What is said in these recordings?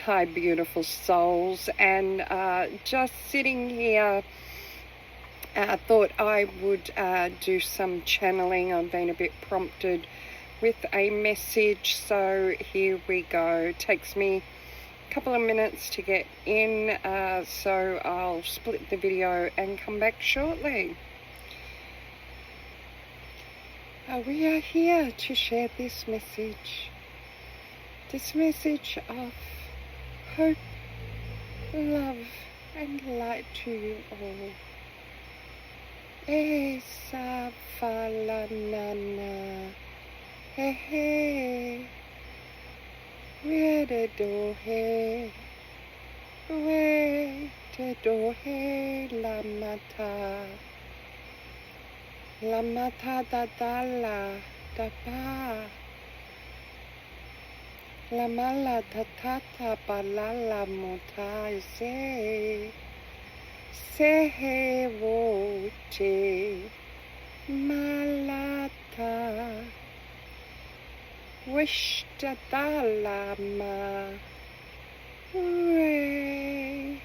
Hi, beautiful souls, and just sitting here, thought I would do some channeling. I've been a bit prompted with a message, so here we go. It takes me a couple of minutes to get in, so I'll split the video and come back shortly. We are here to share this message of hope, love, and light to you all. Esa falanana, he he, we de do he la mata da la da pa. La mala tatata balala motai se he voce malata wishta dalama ue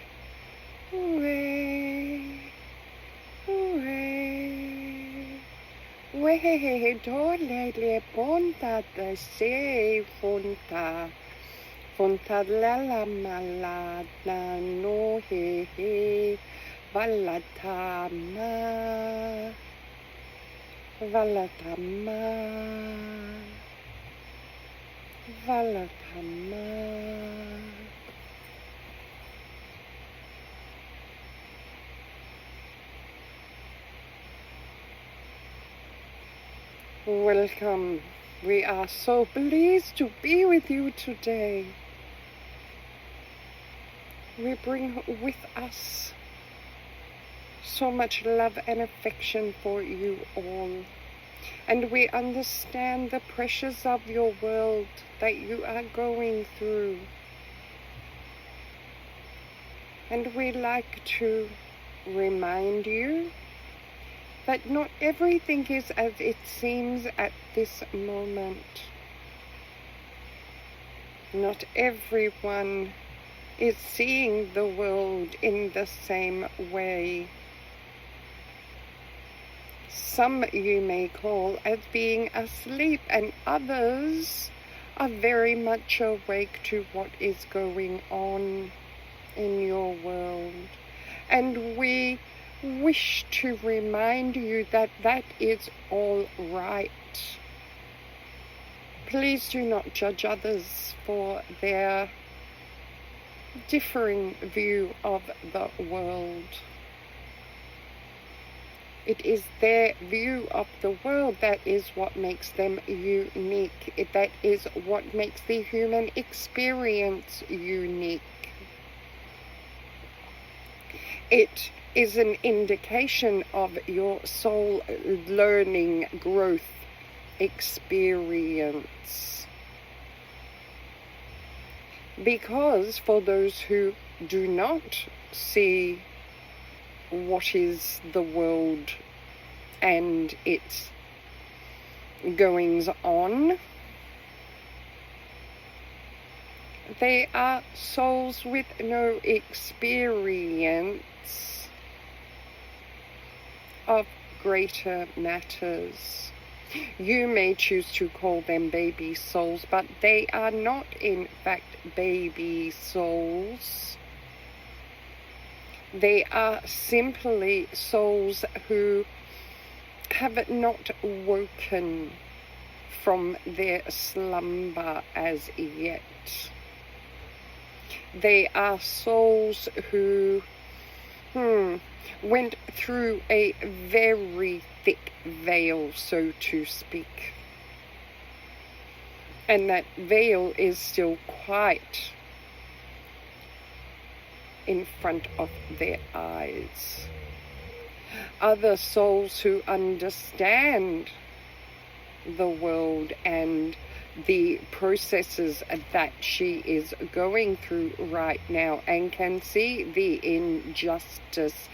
dole le ponta da se fonta la malata no he valatama Welcome. We are so pleased to be with you today. We bring with us so much love and affection for you all. And we understand the pressures of your world that you are going through. And we like to remind you that not everything is as it seems at this moment. Not everyone is seeing the world in the same way. Some you may call as being asleep, and others are very much awake to what is going on in your world. And we wish to remind you that that is all right. Please do not judge others for their differing view of the world. It is their view of the world that is what makes them unique. That is what makes the human experience unique. It is an indication of your soul learning, growth, experience. Because for those who do not see what is the world and its goings on, they are souls with no experience of greater matters. You may choose to call them baby souls, but they are not in fact baby souls. They are simply souls who have not woken from their slumber as yet. They are souls who went through a very thick veil, so to speak. And that veil is still quite in front of their eyes. Other souls who understand the world and the processes that she is going through right now and can see the injustice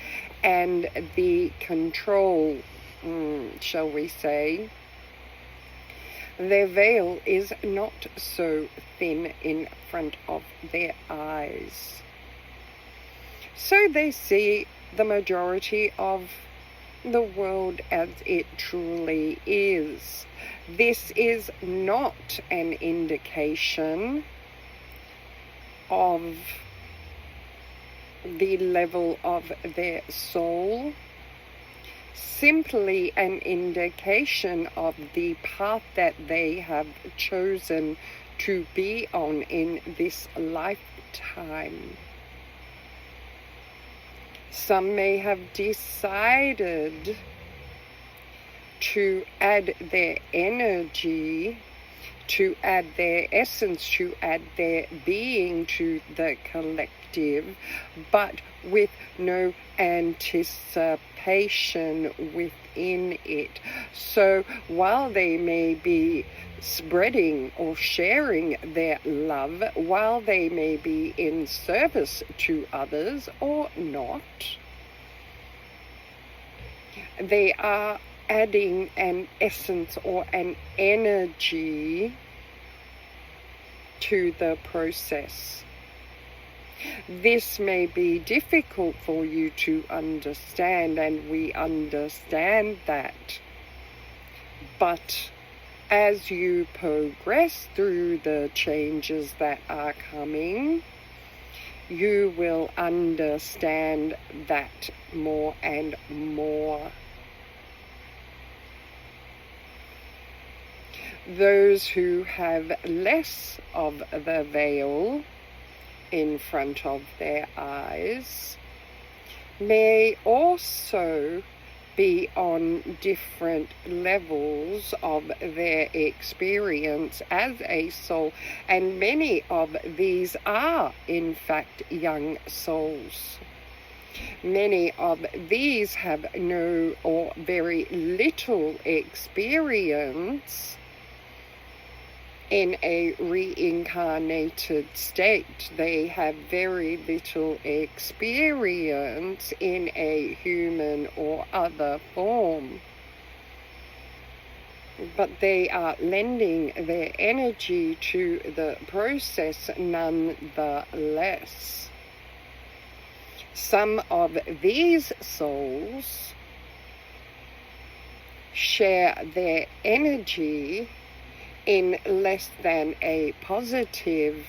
and the control, shall we say, their veil is not so thin in front of their eyes. So they see the majority of the world as it truly is. This is not an indication of the level of their soul, simply an indication of the path that they have chosen to be on in this lifetime. Some may have decided to add their energy, to add their essence, to add their being to the collective, but with no anticipation within it. So while they may be spreading or sharing their love, while they may be in service to others or not, they are adding an essence or an energy to the process. This may be difficult for you to understand, and we understand that. But as you progress through the changes that are coming, you will understand that more and more. Those who have less of the veil in front of their eyes may also be on different levels of their experience as a soul, and many of these are in fact young souls. Many of these have no or very little experience in a reincarnated state. They have very little experience in a human or other form. But they are lending their energy to the process nonetheless. Some of these souls share their energy in less than a positive,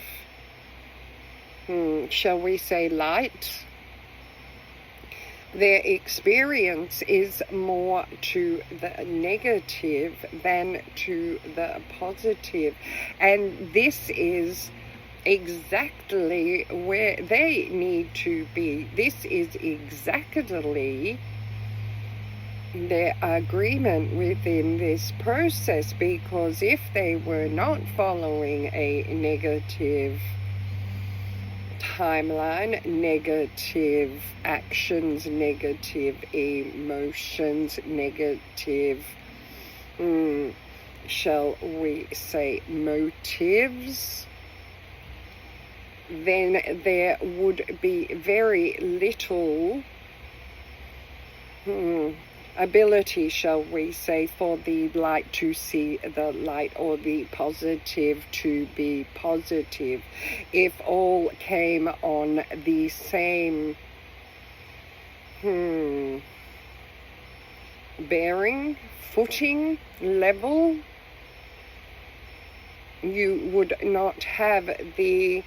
shall we say, light. Their experience is more to the negative than to the positive. And this is exactly where they need to be. This is exactly their agreement within this process, because if they were not following a negative timeline, negative actions, negative emotions, negative, shall we say, motives, then there would be very little ability, shall we say, for the light to see the light, or the positive to be positive, if all came on the same bearing, footing, level. You would not have the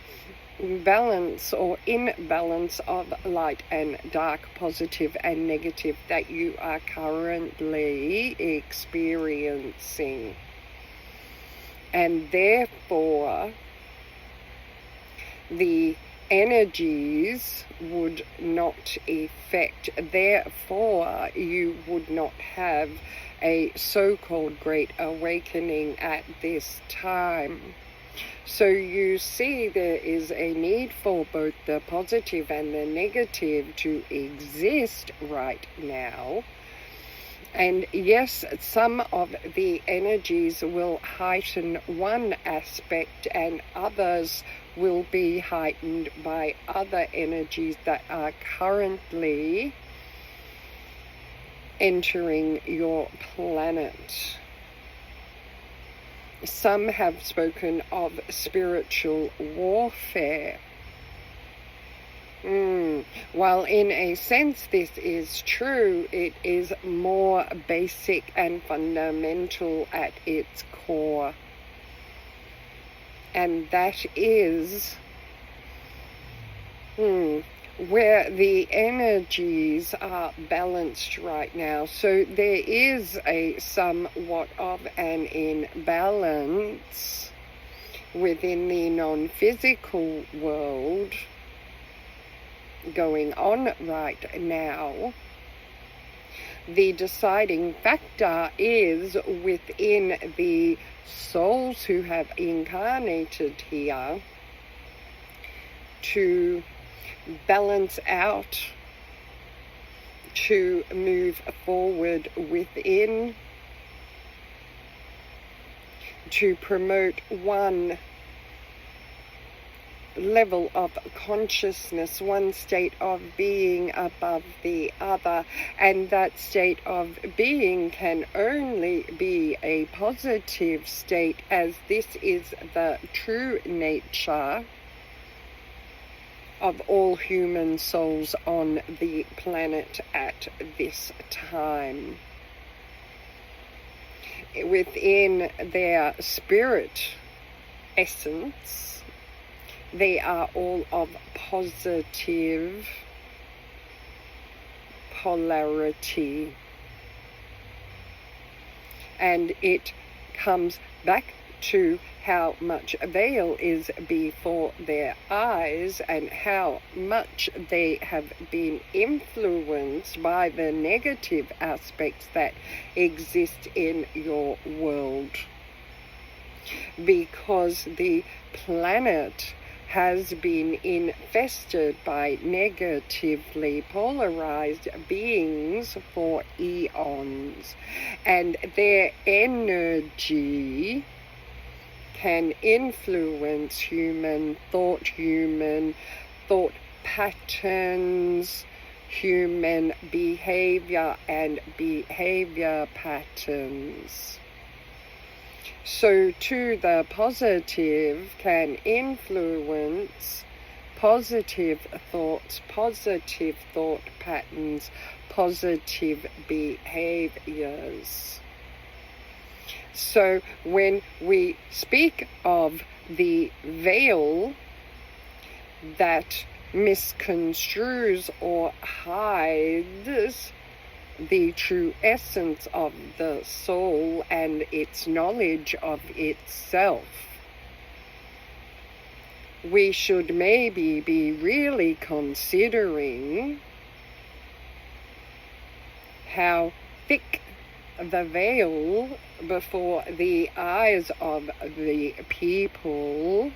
balance or imbalance of light and dark, positive and negative that you are currently experiencing. And therefore, the energies would not affect. Therefore, you would not have a so-called great awakening at this time. So you see, there is a need for both the positive and the negative to exist right now. And yes, some of the energies will heighten one aspect, and others will be heightened by other energies that are currently entering your planet. Some have spoken of spiritual warfare. While in a sense this is true, it is more basic and fundamental at its core. And that is where the energies are balanced right now. So there is a somewhat of an imbalance within the non-physical world going on right now. The deciding factor is within the souls who have incarnated here to balance out, to move forward within, to promote one level of consciousness, one state of being above the other, and that state of being can only be a positive state, as this is the true nature of all human souls on the planet at this time. Within their spirit essence, they are all of positive polarity. And it comes back to how much veil is before their eyes and how much they have been influenced by the negative aspects that exist in your world. Because the planet has been infested by negatively polarized beings for eons, and their energy can influence human thought patterns, human behavior and behavior patterns. So to the positive can influence positive thoughts, positive thought patterns, positive behaviors. So when we speak of the veil that misconstrues or hides the true essence of the soul and its knowledge of itself, we should maybe be really considering how thick the veil before the eyes of the people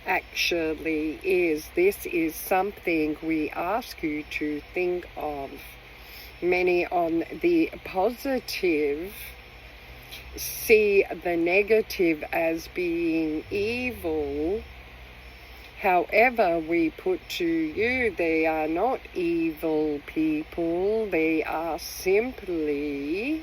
actually is. This is something we ask you to think of. Many on the positive see the negative as being evil. However, we put to you, they are not evil people. They are simply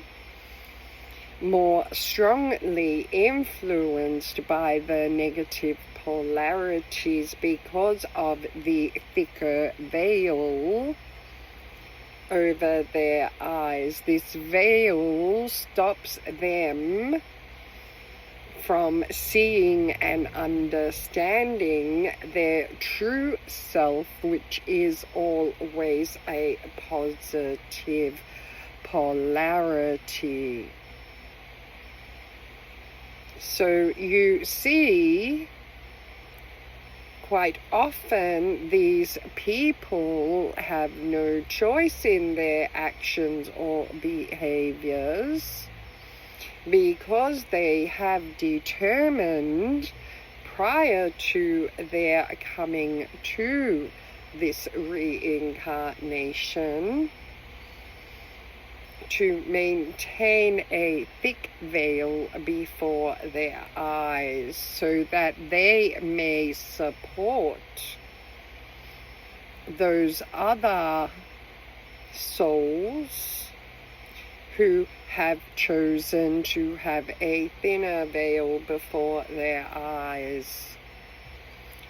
more strongly influenced by the negative polarities because of the thicker veil over their eyes. This veil stops them from seeing and understanding their true self, which is always a positive polarity. So you see, quite often these people have no choice in their actions or behaviors because they have determined prior to their coming to this reincarnation to maintain a thick veil before their eyes so that they may support those other souls who have chosen to have a thinner veil before their eyes,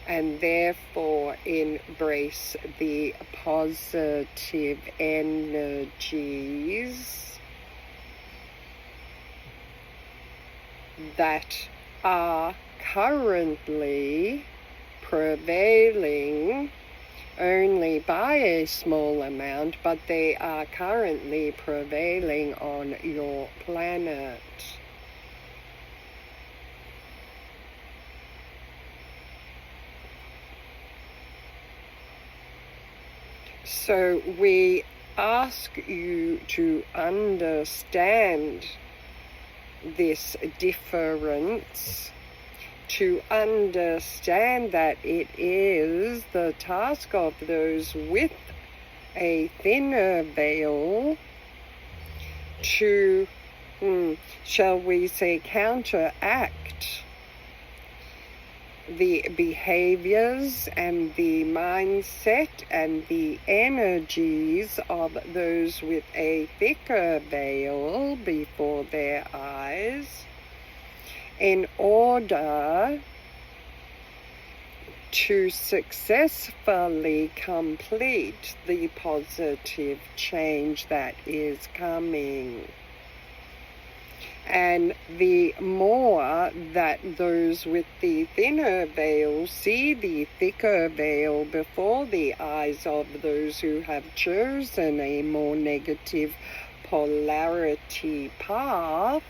and therefore embrace the positive energies that are currently prevailing only by a small amount, but they are currently prevailing on your planet. So we ask you to understand this difference, to understand that it is the task of those with a thinner veil to, shall we say, counteract the behaviors and the mindset and the energies of those with a thicker veil before their eyes, in order to successfully complete the positive change that is coming. And the more that those with the thinner veil see the thicker veil before the eyes of those who have chosen a more negative polarity path,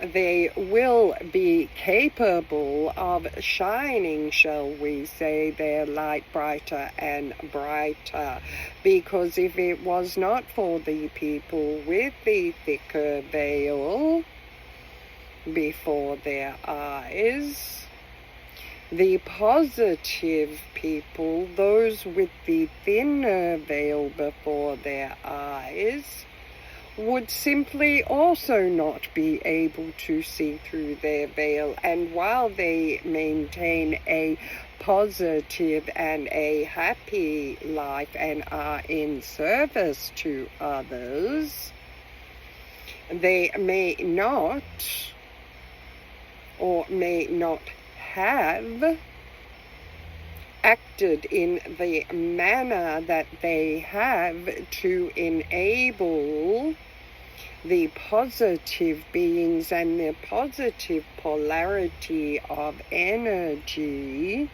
they will be capable of shining, shall we say, their light brighter and brighter. Because if it was not for the people with the thicker veil before their eyes, the positive people, those with the thinner veil before their eyes, would simply also not be able to see through their veil. And while they maintain a positive and a happy life and are in service to others, they may not or may not have acted in the manner that they have to enable the positive beings and the positive polarity of energy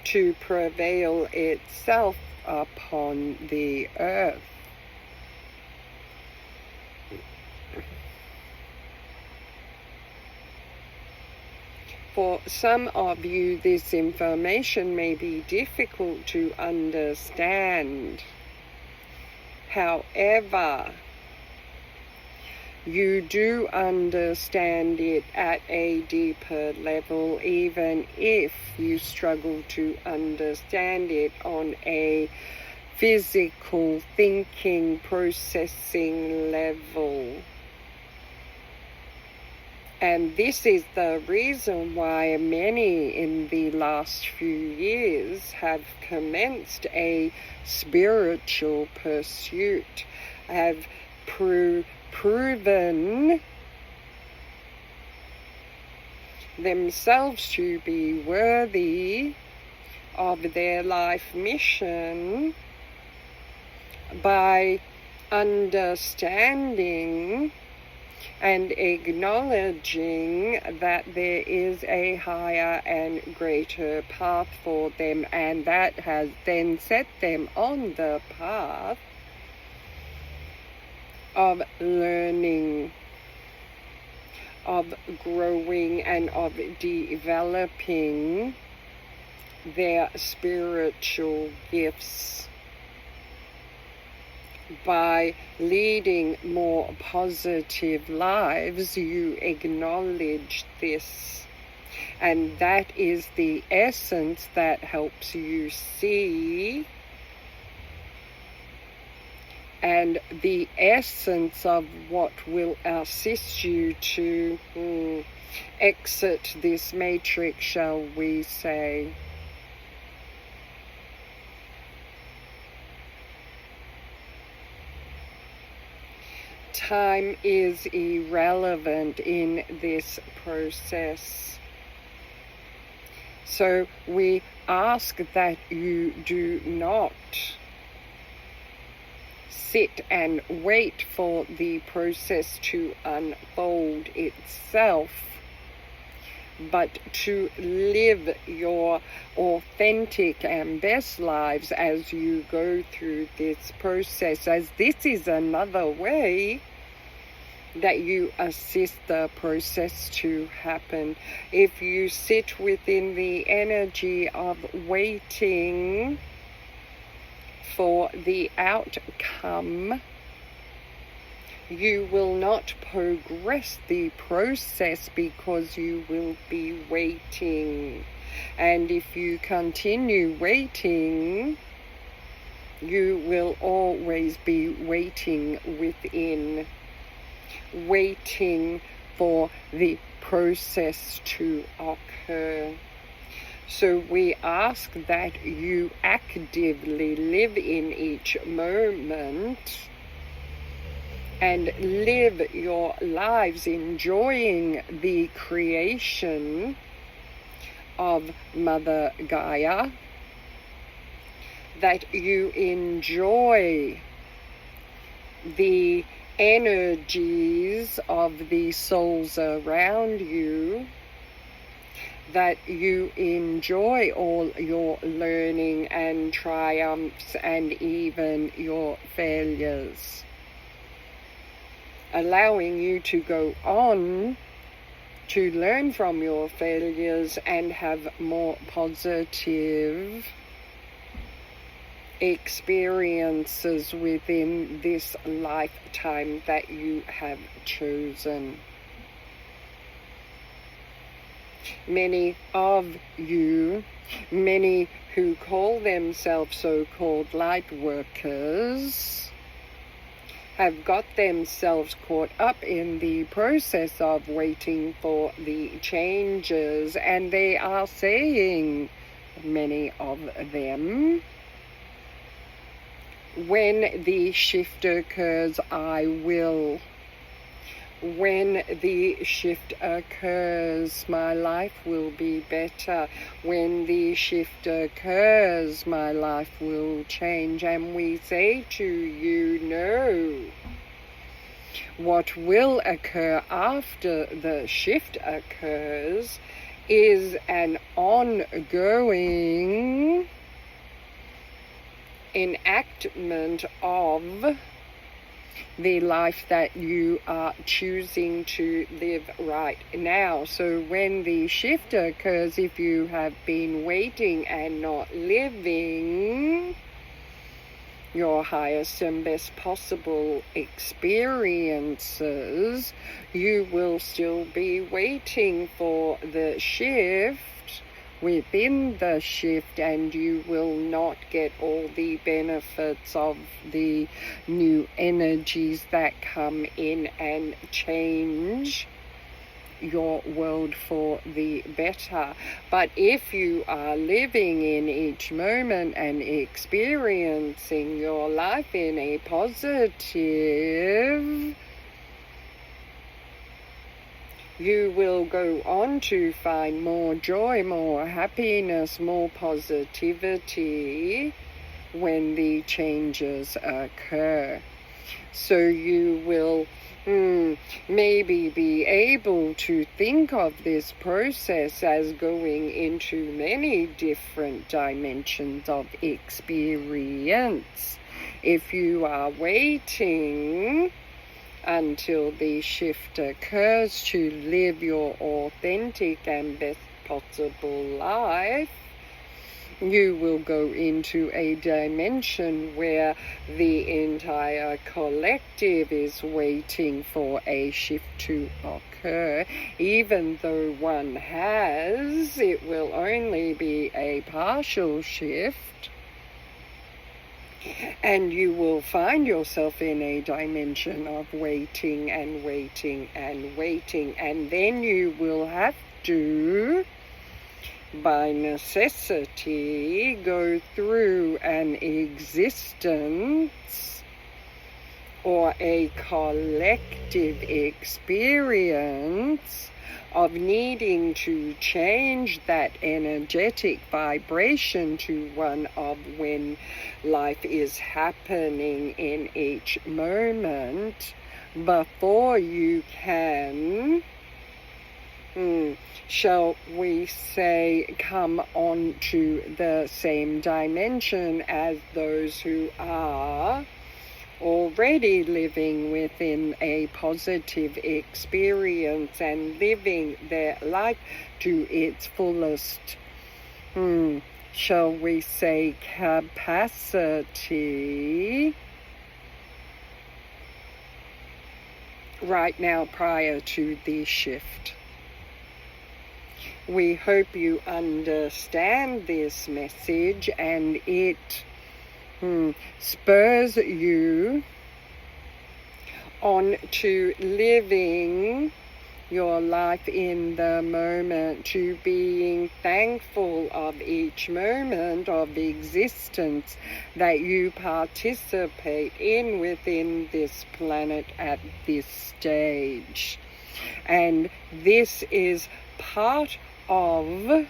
to prevail itself upon the earth. For some of you, this information may be difficult to understand. However, you do understand it at a deeper level, even if you struggle to understand it on a physical thinking, processing level. And this is the reason why many in the last few years have commenced a spiritual pursuit, have proven themselves to be worthy of their life mission by understanding and acknowledging that there is a higher and greater path for them, and that has then set them on the path of learning, of growing, and of developing their spiritual gifts. By leading more positive lives, you acknowledge this. And that is the essence that helps you see, and the essence of what will assist you to exit this matrix, shall we say. time is irrelevant in this process. So we ask that you do not sit and wait for the process to unfold itself, but to live your authentic and best lives as you go through this process, as this is another way that you assist the process to happen. If you sit within the energy of waiting for the outcome, you will not progress the process because you will be waiting. And if you continue waiting, you will always be waiting within, waiting for the process to occur. So we ask that you actively live in each moment and live your lives enjoying the creation of Mother Gaia, that you enjoy the energies of the souls around you, that you enjoy all your learning and triumphs and even your failures, allowing you to go on to learn from your failures and have more positive experiences within this lifetime that you have chosen. Many of you, many who call themselves so-called light workers, have got themselves caught up in the process of waiting for the changes, and they are saying, many of them, when the shift occurs, I will. When the shift occurs, my life will be better. When the shift occurs, my life will change. And we say to you, no. What will occur after the shift occurs is an ongoing enactment of the life that you are choosing to live right now. So when the shift occurs, if you have been waiting and not living your highest and best possible experiences, you will still be waiting for the shift within the shift, and you will not get all the benefits of the new energies that come in and change your world for the better. But if you are living in each moment and experiencing your life in a positive, you will go on to find more joy, more happiness, more positivity when the changes occur. So you will maybe be able to think of this process as going into many different dimensions of experience. If you are waiting until the shift occurs to live your authentic and best possible life, you will go into a dimension where the entire collective is waiting for a shift to occur. Even though one has, it will only be a partial shift. And you will find yourself in a dimension of waiting and waiting and waiting. And then you will have to, by necessity, go through an existence or a collective experience of needing to change that energetic vibration to one of when life is happening in each moment before you can, shall we say, come on to the same dimension as those who are already living within a positive experience and living their life to its fullest, shall we say, capacity right now prior to the shift. We hope you understand this message and it spurs you on to living your life in the moment, to being thankful of each moment of existence that you participate in within this planet at this stage. And this is part of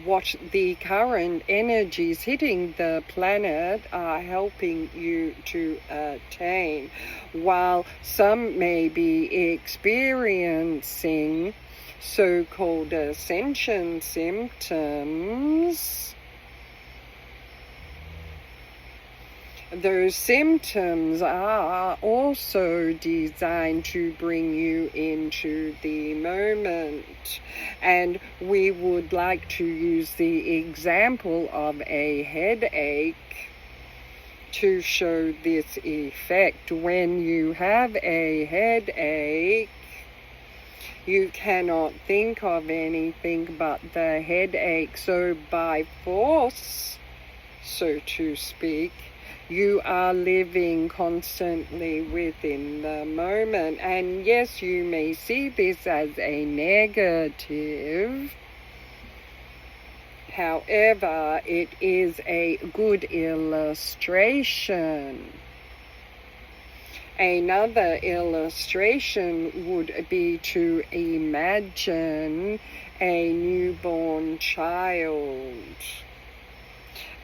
what the current energies hitting the planet are helping you to attain. While some may be experiencing so-called ascension symptoms, those symptoms are also designed to bring you into the moment. And we would like to use the example of a headache to show this effect. When you have a headache, you cannot think of anything but the headache. So by force, so to speak, you are living constantly within the moment. And yes, you may see this as a negative. However, it is a good illustration. Another illustration would be to imagine a newborn child.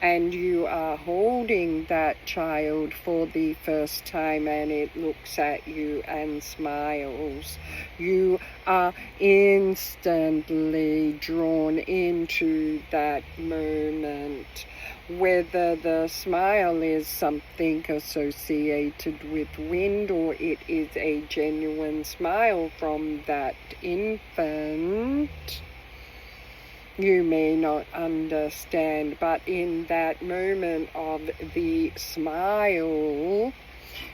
And you are holding that child for the first time and it looks at you and smiles. You are instantly drawn into that moment. Whether the smile is something associated with wind or it is a genuine smile from that infant, you may not understand, but in that moment of the smile,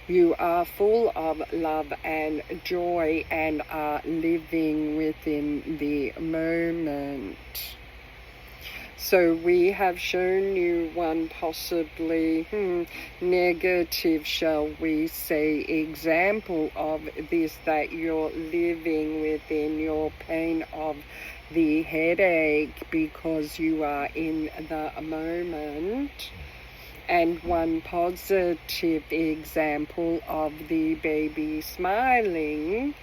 you are full of love and joy and are living within the moment. So we have shown you one possibly negative, shall we say, example of this, that you're living within your pain of the headache because you are in the moment, and one positive example of the baby smiling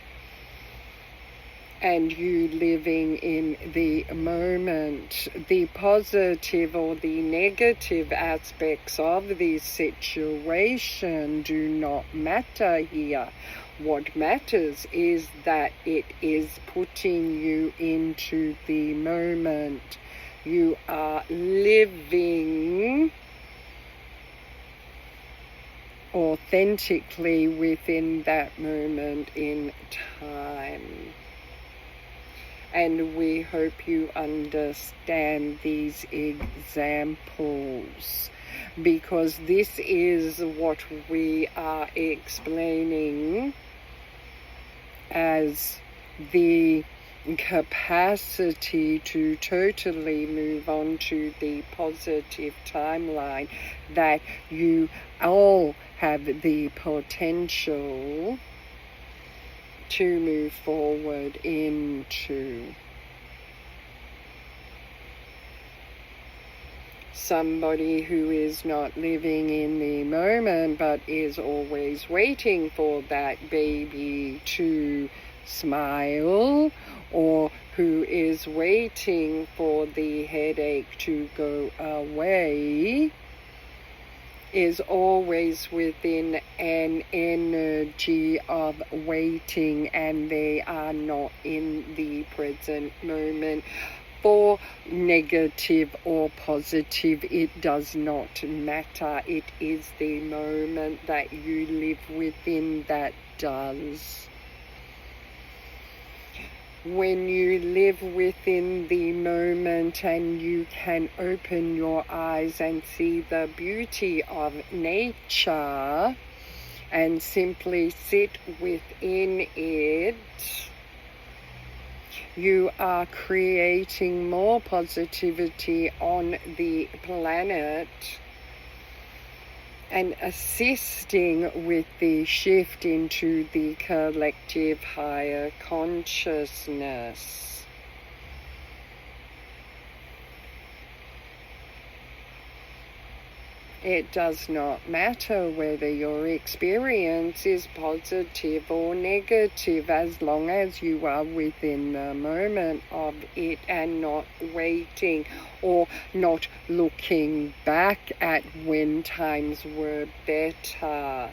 and you living in the moment. The positive or the negative aspects of this situation do not matter here. What matters is that it is putting you into the moment. You are living authentically within that moment in time. And we hope you understand these examples, because this is what we are explaining as the capacity to totally move on to the positive timeline that you all have the potential to move forward into. somebody who is not living in the moment but is always waiting for that baby to smile, or who is waiting for the headache to go away, is always within an energy of waiting, and they are not in the present moment. For negative or positive, it does not matter. It is the moment that you live within that does. When you live within the moment and you can open your eyes and see the beauty of nature and simply sit within it, you are creating more positivity on the planet and assisting with the shift into the collective higher consciousness. It does not matter whether your experience is positive or negative, as long as you are within the moment of it and not waiting or not looking back at when times were better,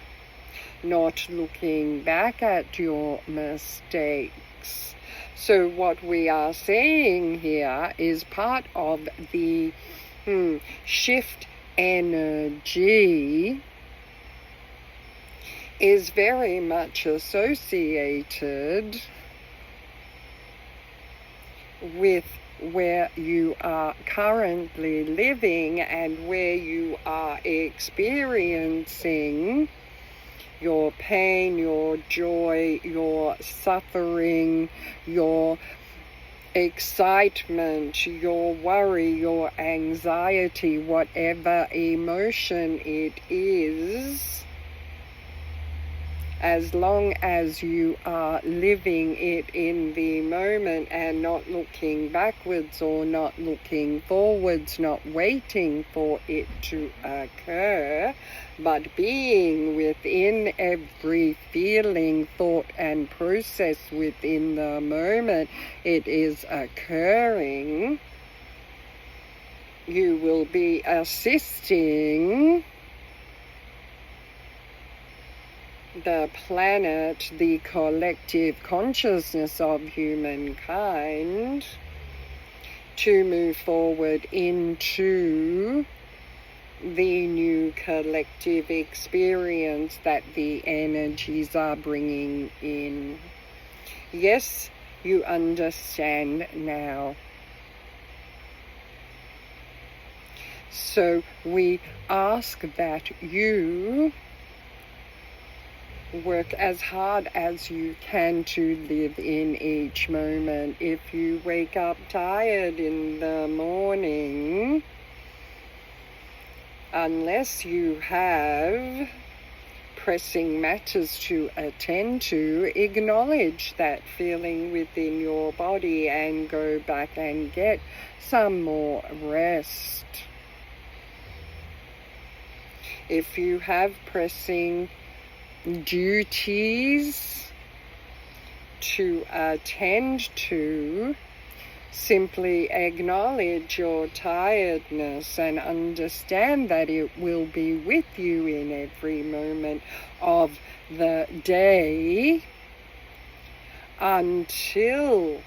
not looking back at your mistakes. So what we are saying here is part of the shift energy is very much associated with where you are currently living and where you are experiencing your pain, your joy, your suffering, your excitement, your worry, your anxiety, whatever emotion it is. As long as you are living it in the moment and not looking backwards or not looking forwards, not waiting for it to occur, but being within every feeling, thought and process within the moment it is occurring, you will be assisting the planet, the collective consciousness of humankind, to move forward into the new collective experience that the energies are bringing in. Yes, you understand now. So we ask that you work as hard as you can to live in each moment. If you wake up tired in the morning, unless you have pressing matters to attend to, acknowledge that feeling within your body and go back and get some more rest. If you have pressing duties to attend to, simply acknowledge your tiredness and understand that it will be with you in every moment of the day until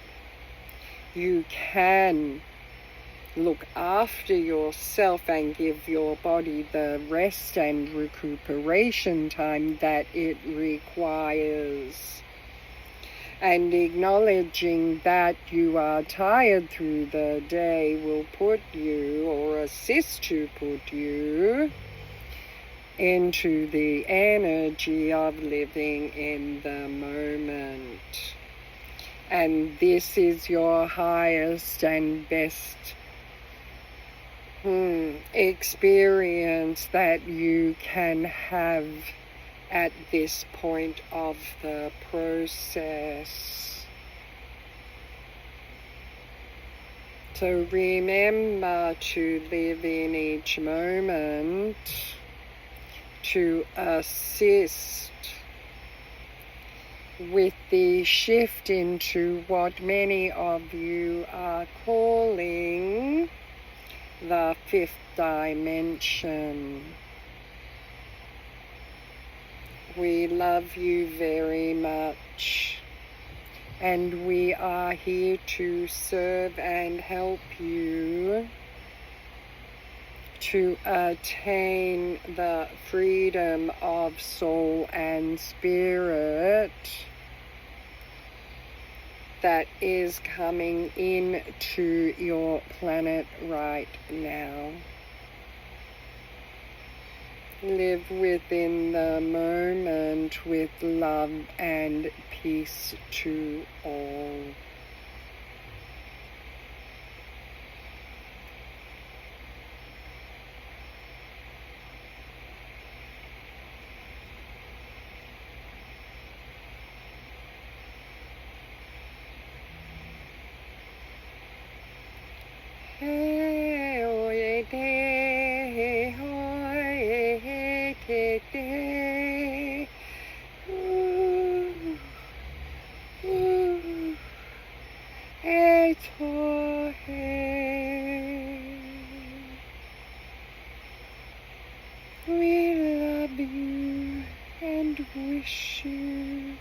you can look after yourself and give your body the rest and recuperation time that it requires. And acknowledging that you are tired through the day will put you, or assist to put you, into the energy of living in the moment. And this is your highest and best experience that you can have at this point of the process. So remember to live in each moment to assist with the shift into what many of you are calling the fifth dimension. We love you very much, and we are here to serve and help you to attain the freedom of soul and spirit that is coming into your planet right now. Live within the moment with love and peace to all. We love you and wish you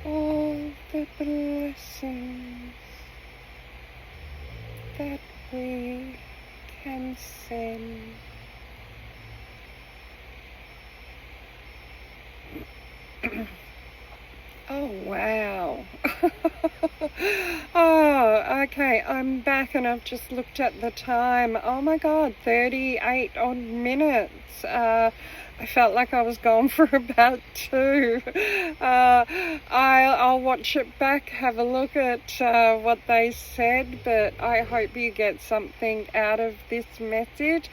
all the blessings that we can send. Oh, wow. Oh, okay, I'm back and I've just looked at the time. Oh my God, 38 odd minutes. I felt like I was gone for about 2. I'll watch it back, have a look at what they said, but I hope you get something out of this message.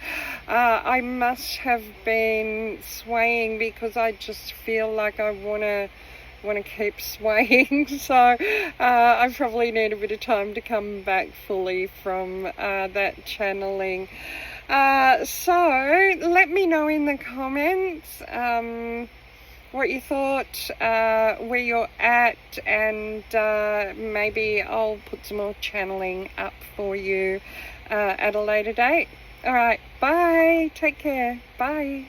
I must have been swaying because I just feel like I want to keep swaying, so I probably need a bit of time to come back fully from that channeling. So let me know in the comments what you thought, where you're at, and maybe I'll put some more channeling up for you at a later date. Alright, bye, take care, bye.